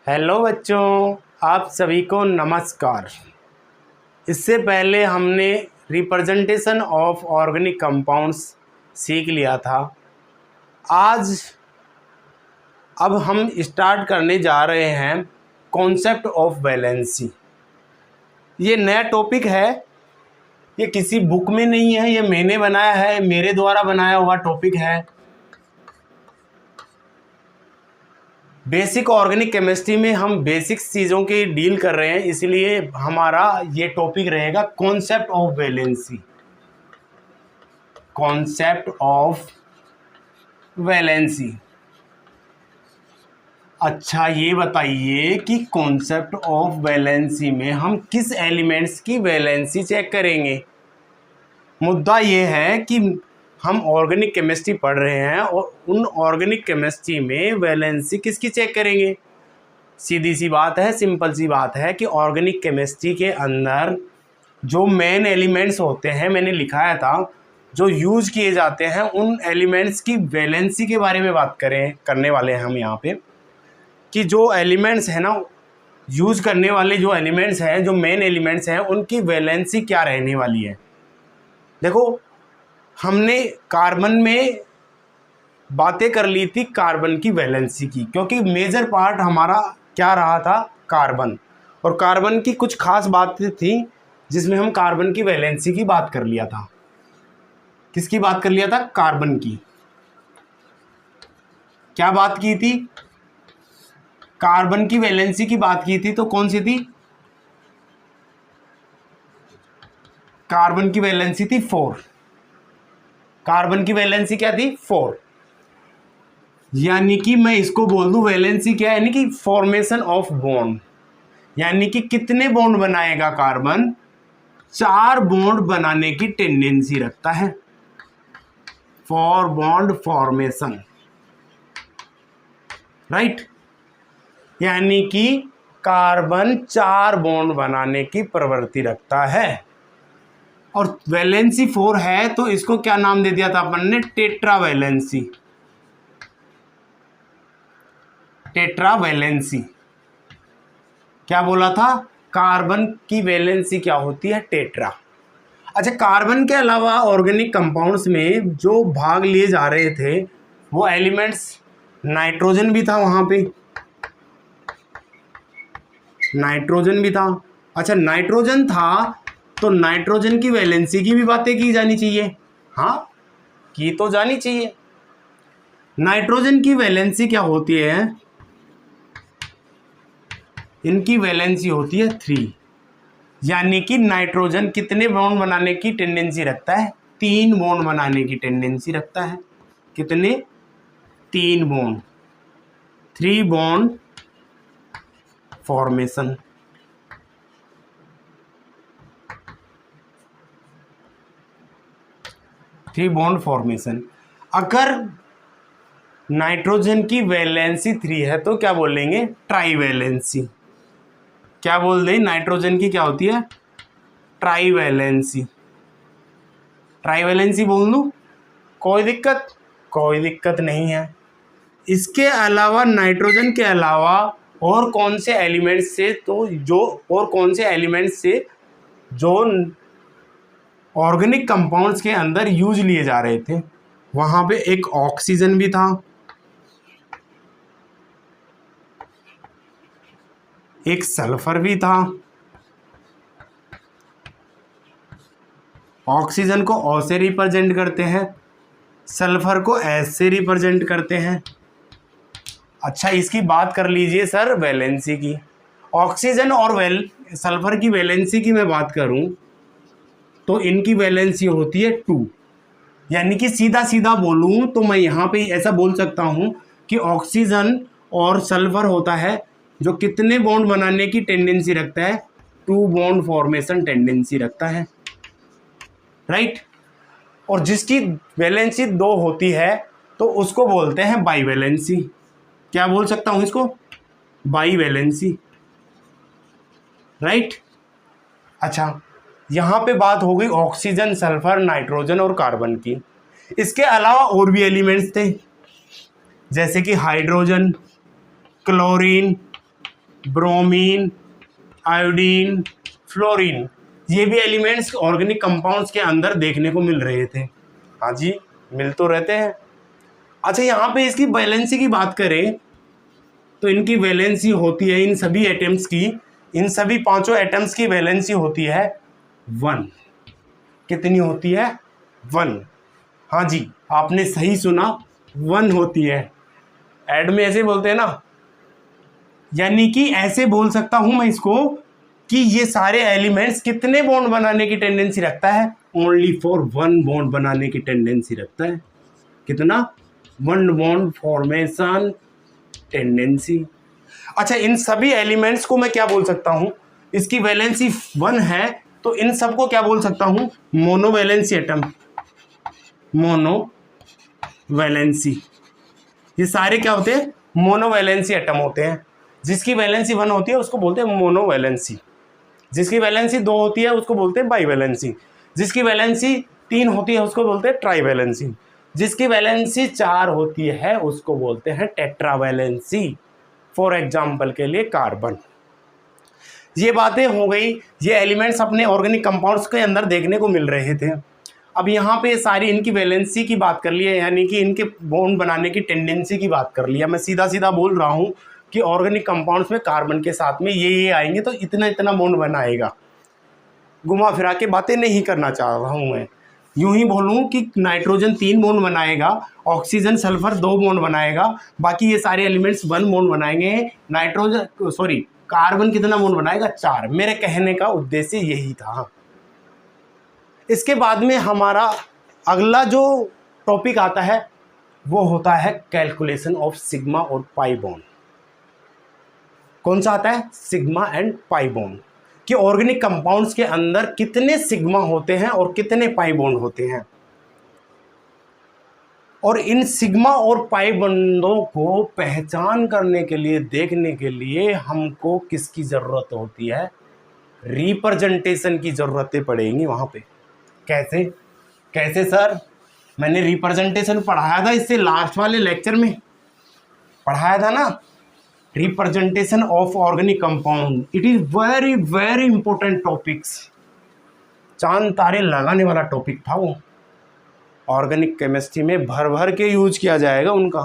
Hello बच्चों, आप सभी को नमस्कार। इससे पहले हमने रिप्रेजेंटेशन ऑफ ऑर्गेनिक कंपाउंड्स सीख लिया था। आज अब हम स्टार्ट करने जा रहे हैं कॉन्सेप्ट ऑफ वैलेंसी। ये नया टॉपिक है, ये किसी बुक में नहीं है, ये मैंने बनाया है, मेरे द्वारा बनाया हुआ टॉपिक है। बेसिक ऑर्गेनिक केमिस्ट्री में हम बेसिक चीज़ों की डील कर रहे हैं, इसलिए हमारा ये टॉपिक रहेगा concept of valency. Concept of valency. अच्छा, ये बताइए कि कॉन्सेप्ट ऑफ वैलेंसी में हम किस एलिमेंट्स की वैलेंसी चेक करेंगे। मुद्दा ये है कि हम ऑर्गेनिक केमिस्ट्री पढ़ रहे हैं और उन ऑर्गेनिक केमिस्ट्री में वैलेंसी किसकी चेक करेंगे। सीधी सी बात है, सिंपल सी बात है कि ऑर्गेनिक केमिस्ट्री के अंदर जो मेन एलिमेंट्स होते हैं, मैंने लिखाया था, जो यूज़ किए जाते हैं, उन एलिमेंट्स की वैलेंसी के बारे में बात करने वाले हैं हम यहाँ पे, कि जो एलिमेंट्स हैं ना, यूज़ करने वाले जो एलिमेंट्स हैं, जो मेन एलिमेंट्स हैं, उनकी वैलेंसी क्या रहने वाली है। देखो, हमने कार्बन में बातें कर ली थी कार्बन की वैलेंसी की, क्योंकि मेजर पार्ट हमारा क्या रहा था, कार्बन। और कार्बन की कुछ खास बातें थी जिसमें हम कार्बन की वैलेंसी की बात कर लिया था। किसकी बात कर लिया था? कार्बन की। क्या बात की थी? कार्बन की वैलेंसी की बात की थी। तो कौन सी थी? कार्बन की वैलेंसी थी 4। कार्बन की वैलेंसी क्या थी? 4। यानी कि मैं इसको बोल दूं वैलेंसी क्या है, यानी कि फॉर्मेशन ऑफ बॉन्ड, यानी कि कितने बॉन्ड बनाएगा कार्बन। 4 बॉन्ड बनाने की टेंडेंसी रखता है, 4 बॉन्ड फॉर्मेशन, राइट। यानी कि कार्बन 4 बॉन्ड बनाने की प्रवृत्ति रखता है। और वैलेंसी 4 है तो इसको क्या नाम दे दिया था अपन ने? Tetra valency. Tetra valency. क्या बोला था? कार्बन की वैलेंसी क्या होती है? टेट्रा। अच्छा, कार्बन के अलावा ऑर्गेनिक कंपाउंड्स में जो भाग लिए जा रहे थे वो एलिमेंट्स, नाइट्रोजन भी था वहां पे, नाइट्रोजन भी था। अच्छा, नाइट्रोजन था तो नाइट्रोजन की वैलेंसी की भी बातें की जानी चाहिए। हाँ, की तो जानी चाहिए। नाइट्रोजन की वैलेंसी क्या होती है? इनकी वैलेंसी होती है 3। यानी कि नाइट्रोजन कितने बॉन्ड बनाने की टेंडेंसी रखता है? 3 बॉन्ड बनाने की टेंडेंसी रखता है। कितने? 3 bond, 3 bond formation. Three bond formation. अगर नाइट्रोजन की वैलेंसी 3 है तो क्या बोलेंगे? Try valency. क्या बोल दें? नाइट्रोजन की क्या होती है? Try valency. ट्राई वैलेंसी बोल दूं? कोई दिक्कत? कोई दिक्कत नहीं है। इसके अलावा, नाइट्रोजन के अलावा और कौन से एलिमेंट्स से, तो जो और कौन से एलिमेंट्स से जो ऑर्गेनिक कंपाउंड्स के अंदर यूज लिए जा रहे थे, वहां पे एक ऑक्सीजन भी था, एक सल्फर भी था। ऑक्सीजन को O से रिप्रेजेंट करते हैं, सल्फर को S से रिप्रेजेंट करते हैं। अच्छा, इसकी बात कर लीजिए सर वैलेंसी की। ऑक्सीजन और सल्फर की वैलेंसी की मैं बात करूं तो इनकी वैलेंसी होती है 2। यानी कि सीधा सीधा बोलूं तो मैं यहाँ पे ऐसा बोल सकता हूँ कि ऑक्सीजन और सल्फर होता है जो कितने बॉन्ड बनाने की टेंडेंसी रखता है? 2 बॉन्ड फॉर्मेशन टेंडेंसी रखता है, राइट। और जिसकी वैलेंसी 2 होती है तो उसको बोलते हैं बाई वैलेंसी। क्या बोल सकता हूँ इसको? By valency, right. अच्छा, यहाँ पे बात हो गई ऑक्सीजन, सल्फर, नाइट्रोजन और कार्बन की। इसके अलावा और भी एलिमेंट्स थे, जैसे कि hydrogen, chlorine, bromine, iodine, fluorine, ये भी एलिमेंट्स ऑर्गेनिक कंपाउंड्स के अंदर देखने को मिल रहे थे। हाँ जी, मिल तो रहते हैं। अच्छा, यहाँ पे इसकी वैलेंसी की बात करें तो इनकी वैलेंसी होती है, इन सभी एटम्स की, इन सभी पांचों एटम्स की वैलेंसी होती है 1। कितनी होती है? 1। हाँ जी, आपने सही सुना, 1 होती है। ऐड में ऐसे बोलते हैं ना, यानी कि ऐसे बोल सकता हूं मैं इसको कि ये सारे एलिमेंट्स कितने बॉन्ड बनाने की टेंडेंसी रखता है? ओनली फॉर 1 बॉन्ड बनाने की टेंडेंसी रखता है। कितना? 1 बॉन्ड फॉर्मेशन टेंडेंसी। अच्छा, इन सभी एलिमेंट्स को मैं क्या बोल सकता हूं? इसकी वैलेंसी 1 है तो इन सबको क्या बोल सकता हूं? मोनोवैलेंसी एटम। मोनोवैलेंसी, ये सारे क्या होते हैं? मोनोवैलेंसी एटम होते हैं। जिसकी वैलेंसी 1 होती है उसको बोलते हैं मोनोवैलेंसी, जिसकी वैलेंसी 2 होती है उसको बोलते हैं बाईवैलेंसी, जिसकी वैलेंसी 3 होती है उसको बोलते हैं ट्राईवैलेंसी, जिसकी वैलेंसी 4 होती है उसको बोलते हैं टेट्रावैलेंसी। फॉर एग्जाम्पल के लिए कार्बन। ये बातें हो गई, ये एलिमेंट्स अपने ऑर्गेनिक कंपाउंड्स के अंदर देखने को मिल रहे थे। अब यहाँ पे सारी इनकी वैलेंसी की बात कर लिया, यानी कि इनके बॉन्ड बनाने की टेंडेंसी की बात कर लिया। मैं सीधा सीधा बोल रहा हूँ कि ऑर्गेनिक कंपाउंड्स में कार्बन के साथ में ये आएंगे तो इतना इतना बॉन्ड बनाएगा। घुमा फिरा के बातें नहीं करना चाह रहा हूँ मैं, यूं ही बोलूँ कि नाइट्रोजन 3 बॉन्ड बनाएगा, ऑक्सीजन सल्फर 2 बॉन्ड बनाएगा, बाकी ये सारे एलिमेंट्स 1 बॉन्ड बनाएंगे। नाइट्रोजन सॉरी कार्बन कितना बॉन्ड बनाएगा? 4। मेरे कहने का उद्देश्य यही था। इसके बाद में हमारा अगला जो टॉपिक आता है वो होता है कैलकुलेशन ऑफ सिग्मा और पाई बॉन्ड। कौन सा आता है? सिग्मा एंड पाई बॉन्ड, कि ऑर्गेनिक कंपाउंड्स के अंदर कितने सिग्मा होते हैं और कितने पाई बॉन्ड होते हैं। और इन सिग्मा और पाई बॉन्डों को पहचान करने के लिए, देखने के लिए हमको किसकी जरूरत होती है? रिप्रेजेंटेशन की जरूरतें पड़ेंगी वहां पे। कैसे कैसे सर? मैंने रिप्रेजेंटेशन पढ़ाया था, इससे लास्ट वाले लेक्चर में पढ़ाया था ना, representation of organic compound. It is very very important topics, चांद तारे लगाने वाला टॉपिक था वो। ऑर्गेनिक केमिस्ट्री में भर भर के यूज किया जाएगा, उनका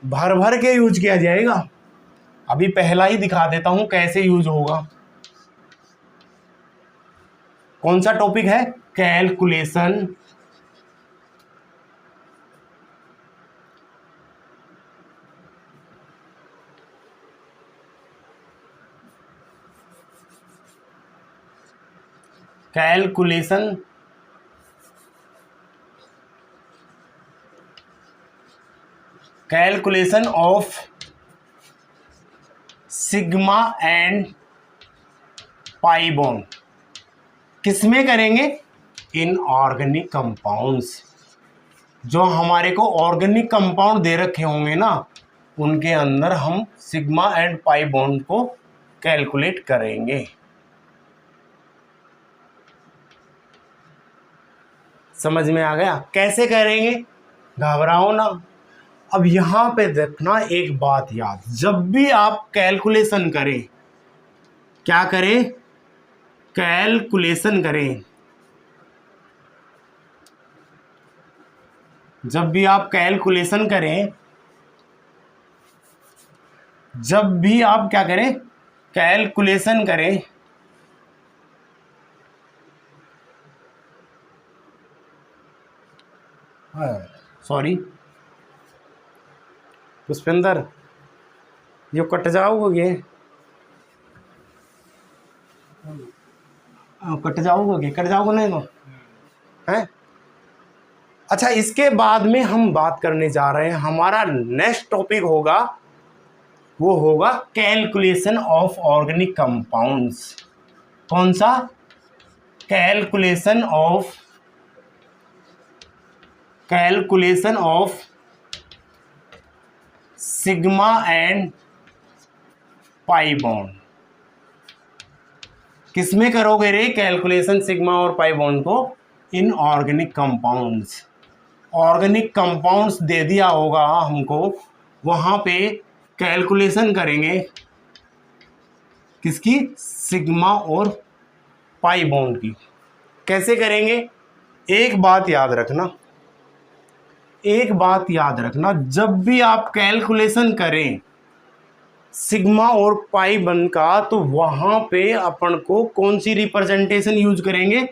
भर भर के यूज किया जाएगा। अभी पहला ही दिखा देता हूं कैसे यूज होगा। कौन सा टॉपिक है? Calculation calculation calculation of sigma and pi bond किसमें करेंगे? In organic compounds. जो हमारे को ऑर्गेनिक कंपाउंड दे रखे होंगे ना, उनके अंदर हम सिग्मा एंड पाई बॉन्ड को कैलकुलेट करेंगे। समझ में आ गया? कैसे करेंगे? घबराओ ना। अब यहां पे देखना एक बात याद, जब भी आप कैलकुलेशन करें, क्या करें? कैलकुलेशन करें। जब भी आप कैलकुलेशन करें, जब भी आप क्या करें? कैलकुलेशन करें, सॉरी पुष्पेंद्र, ये कट जाओगे, कट जाओगे नहीं तो हैं। अच्छा, इसके बाद में हम बात करने जा रहे हैं, हमारा नेक्स्ट टॉपिक होगा, वो होगा कैलकुलेशन ऑफ ऑर्गेनिक कंपाउंड्स। कौन सा? Calculation of sigma and pi bond. किसमें करोगे रे कैलकुलेशन सिग्मा और पाई बॉन्ड को? In organic compounds. Organic compounds दे दिया होगा हमको, वहां पे कैलकुलेशन करेंगे किसकी? सिग्मा और पाई बॉन्ड की। कैसे करेंगे? एक बात याद रखना, एक बात याद रखना, जब भी आप कैलकुलेशन करें सिग्मा और पाई बॉन्ड का, तो वहां पे अपन को कौन सी रिप्रेजेंटेशन यूज करेंगे?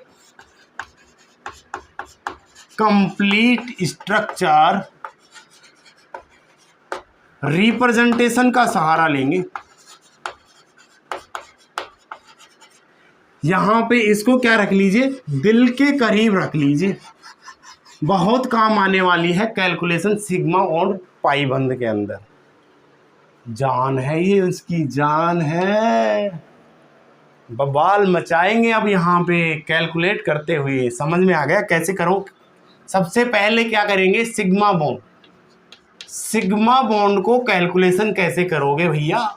कंप्लीट स्ट्रक्चर रिप्रेजेंटेशन का सहारा लेंगे। यहां पे इसको क्या रख लीजिए? दिल के करीब रख लीजिए, बहुत काम आने वाली है कैलकुलेशन सिग्मा और पाई बंद के अंदर। जान है ये, उसकी जान है, बवाल मचाएंगे अब यहाँ पे कैलकुलेट करते हुए। समझ में आ गया कैसे करो? सबसे पहले क्या करेंगे? Sigma bond. सिग्मा बॉन्ड को कैलकुलेशन कैसे करोगे भैया?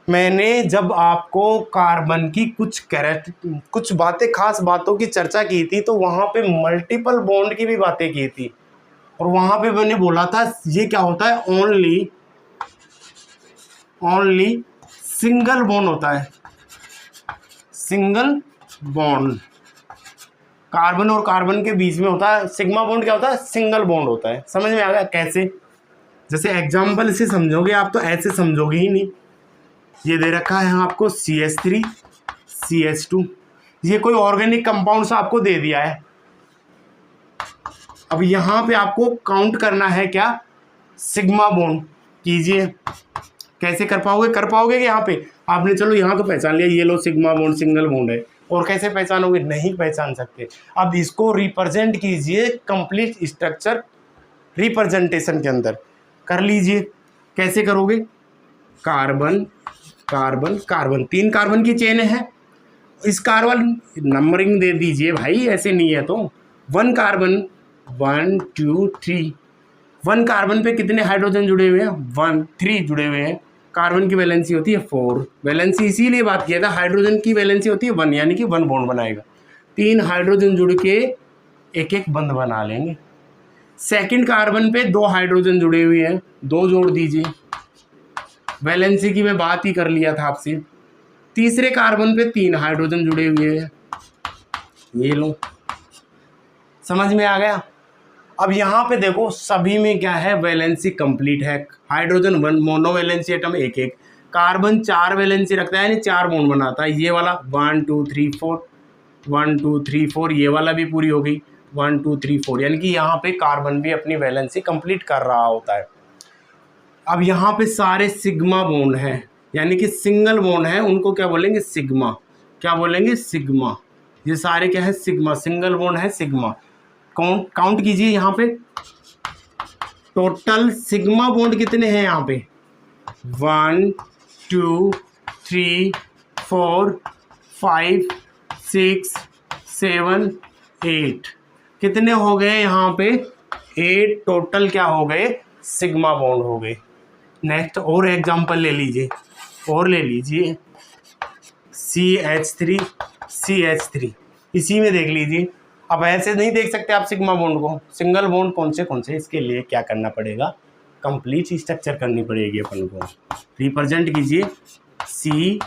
मैंने जब आपको कार्बन की कुछ बातें, खास बातों की चर्चा की थी, तो वहां पे मल्टीपल बॉन्ड की भी बातें की थी, और वहां पे मैंने बोला था ये क्या होता है? ओनली सिंगल बॉन्ड होता है, सिंगल बॉन्ड। कार्बन और कार्बन के बीच में होता है। सिग्मा बॉन्ड क्या होता है? सिंगल बॉन्ड होता है। समझ में आ गया कैसे? जैसे एग्जाम्पल से समझोगे आप, तो ऐसे समझोगे ही नहीं। ये दे रखा है आपको CH3 CH2, ये कोई ऑर्गेनिक कंपाउंड सा आपको दे दिया है। अब यहाँ पे आपको काउंट करना है क्या? सिग्मा बॉन्ड कीजिए। कैसे कर पाओगे? कि यहाँ पे आपने चलो यहाँ तो पहचान लिया, ये लो सिग्मा बॉन्ड सिंगल बॉन्ड है, और कैसे पहचानोगे? नहीं पहचान सकते। अब इसको रिप्रेजेंट कीजिए कंप्लीट स्ट्रक्चर रिप्रेजेंटेशन के अंदर, कर लीजिए। कैसे करोगे? कार्बन कार्बन कार्बन, 3 कार्बन की चेन है, इस कार्बन नंबरिंग दे दीजिए भाई, ऐसे नहीं है तो 1 कार्बन 1 2 3, 1 कार्बन पे कितने हाइड्रोजन जुड़े हुए हैं? 3 जुड़े हुए हैं। कार्बन की वैलेंसी होती है 4, वैलेंसी इसीलिए बात किया था, हाइड्रोजन की वैलेंसी होती है 1, यानी कि 1 बॉन्ड बनाएगा। 3 हाइड्रोजन जुड़ के एक एक बंद बना लेंगे। सेकंड कार्बन पे 2 हाइड्रोजन जुड़े हुए हैं, 2 जोड़ दीजिए, वैलेंसी की मैं बात ही कर लिया था आपसे। तीसरे कार्बन पे 3 हाइड्रोजन जुड़े हुए हैं, ये लो। समझ में आ गया? अब यहाँ पे देखो सभी में क्या है? वैलेंसी कंप्लीट है। Hydrogen 1 mono valency atom 1 carbon 4 valency रखता है, यानी 4 बॉन्ड बनाता है। ये वाला 1 2 3 4, 1 2 3 4, ये वाला भी पूरी हो गई 1 2 3 4, यानी कि यहाँ पे कार्बन भी अपनी वैलेंसी कंप्लीट कर रहा होता है। अब यहाँ पे सारे सिग्मा बॉन्ड हैं, यानी कि सिंगल बॉन्ड है, उनको क्या बोलेंगे? सिग्मा। क्या बोलेंगे? सिग्मा। ये सारे क्या है? सिग्मा, सिंगल बॉन्ड है सिग्मा। काउंट कीजिए यहाँ पे, टोटल सिग्मा बॉन्ड कितने हैं यहाँ पे? 1 2 3 4 5 6 7 8, कितने हो गए यहाँ पे? 8 टोटल क्या हो गए? सिग्मा बॉन्ड हो गए। नेक्स्ट और एग्जांपल ले लीजिए, CH3 इसी में देख लीजिए। अब ऐसे नहीं देख सकते आप सिग्मा बॉन्ड को। सिंगल बॉन्ड कौन से? इसके लिए क्या करना पड़ेगा? कंप्लीट स्ट्रक्चर करनी पड़ेगी अपन को। रिप्रेजेंट कीजिए CH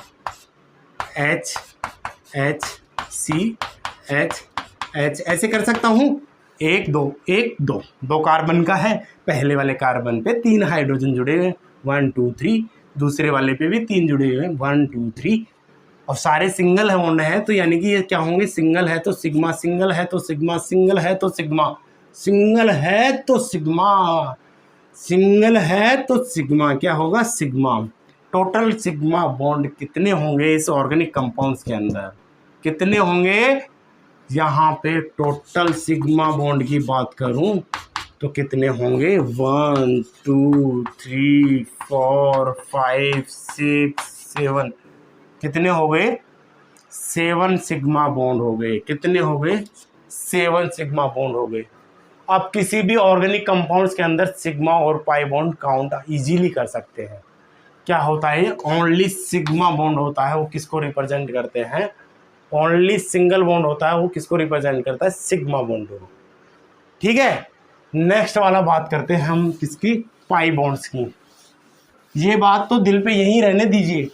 ऐसे कर सकता हूँ। 1 2 2 कार्बन का है, पहले वाले कार्बन पे 3 हाइड्रोजन जुड़े हुए हैं 1 2 3, दूसरे वाले पे भी 3 जुड़े हुए हैं 1 2 3, और सारे सिंगल बॉन्ड है, तो यानी कि ये क्या होंगे? सिंगल है तो सिग्मा, सिंगल है तो सिग्मा, सिंगल है तो सिग्मा, सिंगल है तो सिग्मा, सिंगल है तो सिग्मा, क्या होगा? सिग्मा। टोटल सिग्मा बॉन्ड कितने होंगे इस ऑर्गेनिक कंपाउंड्स के अंदर? कितने होंगे? यहाँ पे टोटल सिग्मा बॉन्ड की बात करूं तो कितने होंगे? 1 2 3 4 5 6 7, कितने हो गए? 7 सिग्मा बॉन्ड हो गए। कितने हो गए? 7 सिग्मा बॉन्ड हो गए। आप किसी भी ऑर्गेनिक कंपाउंड्स के अंदर सिग्मा और पाई बॉन्ड काउंट इजीली कर सकते हैं। क्या होता है? ओनली सिग्मा बॉन्ड होता है, वो किसको रिप्रेजेंट करते हैं? ओनली सिंगल बॉन्ड होता है, वो किसको रिप्रेजेंट करता है? सिग्मा बॉन्ड को। ठीक है, नेक्स्ट वाला बात करते हैं हम किसकी? पाई बॉन्ड्स की। ये बात तो दिल पे यहीं रहने दीजिए,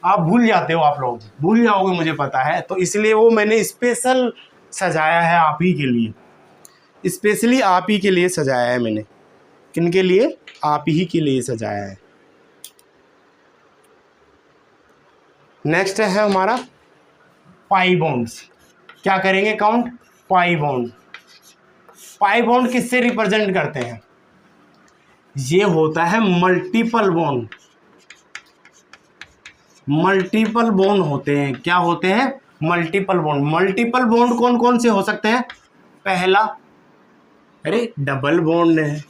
आप भूल जाते हो, आप लोग भूल जाओगे मुझे पता है, तो इसलिए वो मैंने स्पेशल सजाया है आप ही के लिए, स्पेशली आप ही के लिए सजाया है मैंने। किन के लिए? आप ही के लिए सजाया है। नेक्स्ट है हमारा पाई बॉन्ड्स। क्या करेंगे count? Pi bond. Pi bond किससे रिप्रेजेंट करते हैं? ये होता है मल्टीपल बॉन्ड। मल्टीपल बॉन्ड होते हैं। क्या होते हैं? Multiple bond. मल्टीपल बॉन्ड कौन कौन से हो सकते हैं? पहला, अरे डबल बॉन्ड है,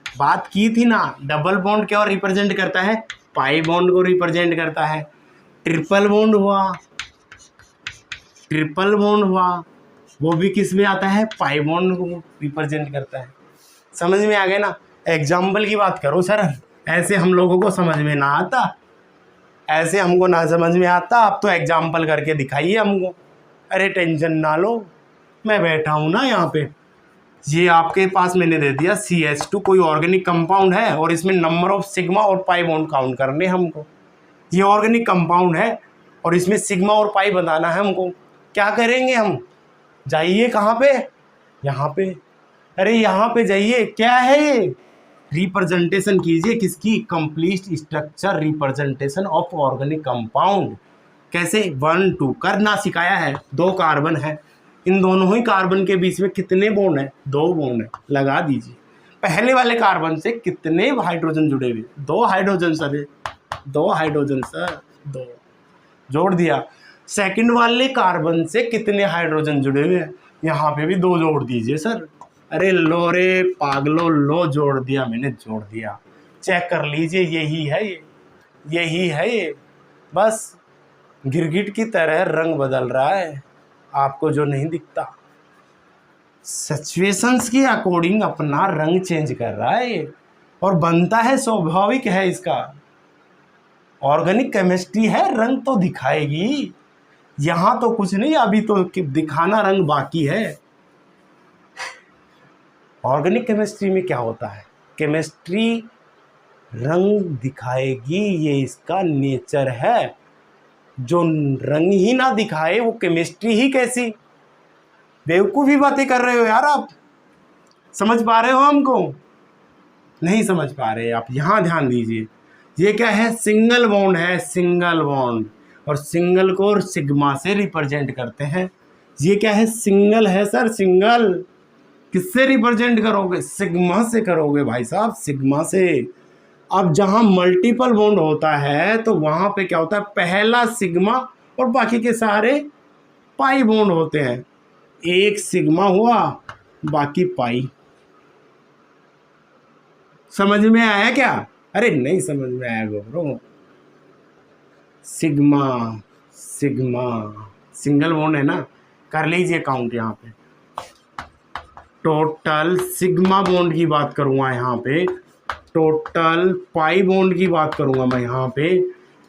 बात की थी ना, डबल बॉन्ड क्या रिप्रेजेंट करता है? पाई बॉन्ड को रिप्रेजेंट करता है। ट्रिपल बॉन्ड हुआ, ट्रिपल बॉन्ड हुआ, वो भी किस में आता है? पाई बॉन्ड को रिप्रेजेंट करता है। समझ में आ गया ना? एग्जाम्पल की बात करो सर, ऐसे हम लोगों को समझ में ना आता, ऐसे हमको ना समझ में आता, आप तो एग्जाम्पल करके दिखाइए हमको। अरे टेंशन ना लो, मैं बैठा हूँ ना यहाँ पे। ये आपके पास मैंने दे दिया CH2, कोई ऑर्गेनिक कंपाउंड है और इसमें नंबर ऑफ सिग्मा और पाई बॉन्ड काउंट करने हमको। ये ऑर्गेनिक कंपाउंड है और इसमें सिग्मा और पाई बताना है हमको। क्या करेंगे हम? जाइए कहाँ पे? यहाँ पे। अरे यहाँ पे जाइए, क्या है ये? रिप्रेजेंटेशन कीजिए किसकी? Complete structure representation of organic compound. कैसे? 1 2 करना सिखाया है। 2 कार्बन है, इन दोनों ही कार्बन के बीच में कितने बॉन्ड है? 2 बॉन्ड है। लगा दीजिए। पहले वाले कार्बन से कितने हाइड्रोजन जुड़े हुए? 2 हाइड्रोजन सर, 2 हाइड्रोजन सर, 2 जोड़ दिया। सेकंड वाले कार्बन से कितने हाइड्रोजन जुड़े हुए हैं? यहाँ पे भी 2 जोड़ दीजिए सर। अरे लो रे पागलो, लो जोड़ दिया मैंने, जोड़ दिया। चेक कर लीजिए, यही है ये, यही है ये। बस गिरगिट की तरह रंग बदल रहा है, आपको जो नहीं दिखता। सिचुएशंस के अकॉर्डिंग अपना रंग चेंज कर रहा है ये, और बनता है, स्वाभाविक है इसका। ऑर्गेनिक केमिस्ट्री है, रंग तो दिखाएगी। यहाँ तो कुछ नहीं, अभी तो दिखाना रंग बाकी है। ऑर्गेनिक केमिस्ट्री में क्या होता है? केमिस्ट्री रंग दिखाएगी, ये इसका नेचर है। जो रंग ही ना दिखाए वो केमिस्ट्री ही कैसी? बेवकूफ़ी बातें कर रहे हो यार आप। समझ पा रहे हो हमको? नहीं समझ पा रहे आप? यहाँ ध्यान दीजिए। ये क्या है? सिंगल बॉन्ड है, सिंगल बॉन्ड, और सिंगल को सिग्मा से रिप्रेजेंट करते हैं। ये क्या है? सिंगल है सर, सिंगल। किससे रिप्रेजेंट करोगे? सिग्मा से करोगे भाई साहब, सिग्मा से। अब जहाँ मल्टीपल बॉन्ड होता है तो वहाँ पे क्या होता है? पहला सिग्मा और बाकी के सारे पाई बॉन्ड होते हैं। एक सिग्मा हुआ, बाकी पाई। समझ में आया क्या? अरे नहीं समझ में आया गोबरो। सिग्मा, सिग्मा, सिंगल बॉन्ड है ना, कर लीजिए काउंट। यहाँ पे टोटल सिग्मा बॉन्ड की बात करूँगा, यहाँ पे टोटल पाई बॉन्ड की बात करूँगा मैं यहाँ पे,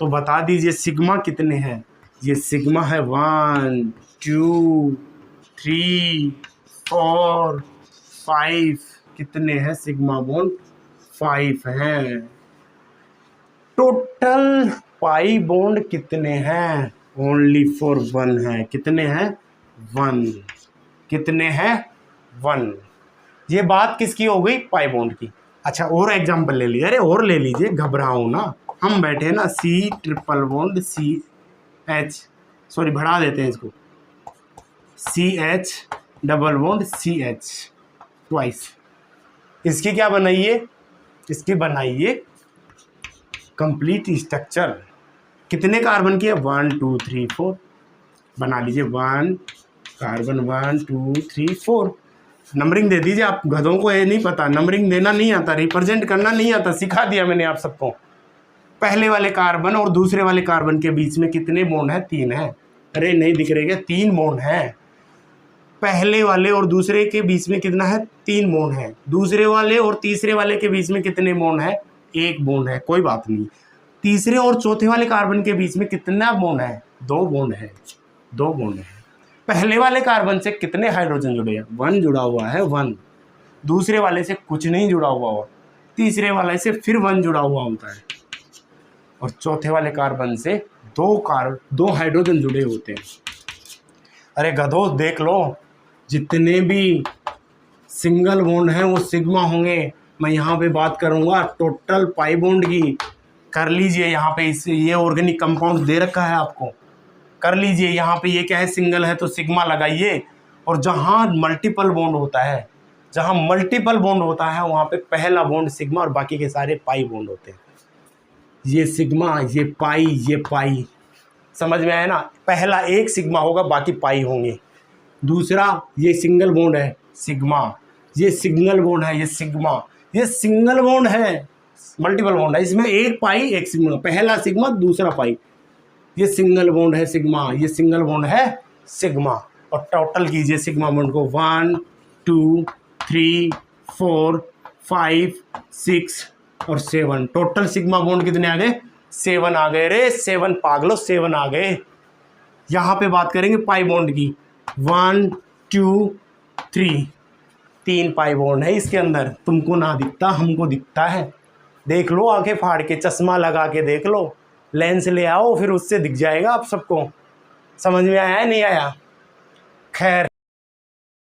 तो बता दीजिए सिग्मा कितने हैं? ये सिग्मा है 1 2 3 4 5। कितने हैं सिग्मा बॉन्ड? 5 हैं। टोटल पाई बॉन्ड कितने हैं? ओनली फॉर 1 है। कितने हैं? 1। कितने हैं? 1। ये बात किसकी हो गई? पाई बॉन्ड की। अच्छा और एग्जांपल ले लीजिए। अरे और ले लीजिए, घबराओ ना, हम बैठे ना। C triple bond CH, sorry बढ़ा देते हैं इसको, CH double bond CH twice. इसकी क्या बनाइए? इसकी बनाइए कंप्लीट स्ट्रक्चर। कितने कार्बन की है? 1 2 3 4। बना लीजिए 1 कार्बन, 1 2 3 4। नंबरिंग दे दीजिए। आप गधों को ये नहीं पता, नंबरिंग देना नहीं आता, रिप्रेजेंट करना नहीं आता, सिखा दिया मैंने आप सबको। पहले वाले कार्बन और दूसरे वाले कार्बन के बीच में कितने बॉन्ड है? 3 है। अरे नहीं दिख रहे क्या? 3 बॉन्ड है। पहले वाले और दूसरे के बीच में कितना है? 3 बॉन्ड है। दूसरे वाले और तीसरे वाले के बीच में कितने बॉन्ड है? 1 बॉन्ड है। कोई बात नहीं। तीसरे और चौथे वाले कार्बन के बीच में कितना बॉन्ड है? 2 बॉन्ड है। 2 बॉन्ड है। पहले वाले कार्बन से कितने हाइड्रोजन जुड़े हैं? 1 जुड़ा हुआ है, 1। दूसरे वाले से कुछ नहीं जुड़ा हुआ, तीसरे वाले से फिर 1 जुड़ा हुआ होता है। और चौथे वाले कार्बन से दो हाइड्रोजन जुड़े होते हैं। अरे गधो देख लो, जितने भी सिंगल बॉन्ड हैं वो सिग्मा होंगे। मैं यहाँ पे बात करूँगा टोटल पाई बॉन्ड की। कर लीजिए यहाँ पे, इस ये ऑर्गेनिक कंपाउंड दे रखा है आपको, कर लीजिए यहाँ पे। ये क्या है, सिंगल है तो सिग्मा लगाइए। और जहाँ मल्टीपल बॉन्ड होता है, जहाँ मल्टीपल बॉन्ड होता है वहाँ पे पहला बॉन्ड सिग्मा और बाकी के सारे पाई बॉन्ड होते हैं। ये सिग्मा, ये पाई, समझ में आया ना। पहला एक सिग्मा होगा, बाकी पाई होंगे। दूसरा ये सिंगल बॉन्ड है सिग्मा, ये सिंगल बॉन्ड है ये सिग्मा, ये सिंगल बॉन्ड है, मल्टीपल बॉन्ड है, इसमें एक पाई एक सिग्मा, पहला सिग्मा दूसरा पाई। ये सिंगल बॉन्ड है सिग्मा, ये सिंगल बॉन्ड है सिग्मा। और टोटल कीजिए सिग्मा बॉन्ड को, 1 2 3 4 5 6 और 7। टोटल सिग्मा बॉन्ड कितने आ गए, 7 आ गए रे, 7 पागलो, 7 आ गए। यहाँ पे बात करेंगे पाई बॉन्ड की, 1 2 3, 3 पाई बॉन्ड है इसके अंदर। तुमको ना दिखता, हमको दिखता है। देख लो आंखें फाड़ के, चश्मा लगा के देख लो, लेंस ले आओ, फिर उससे दिख जाएगा आप सबको। समझ में आया नहीं आया? खैर।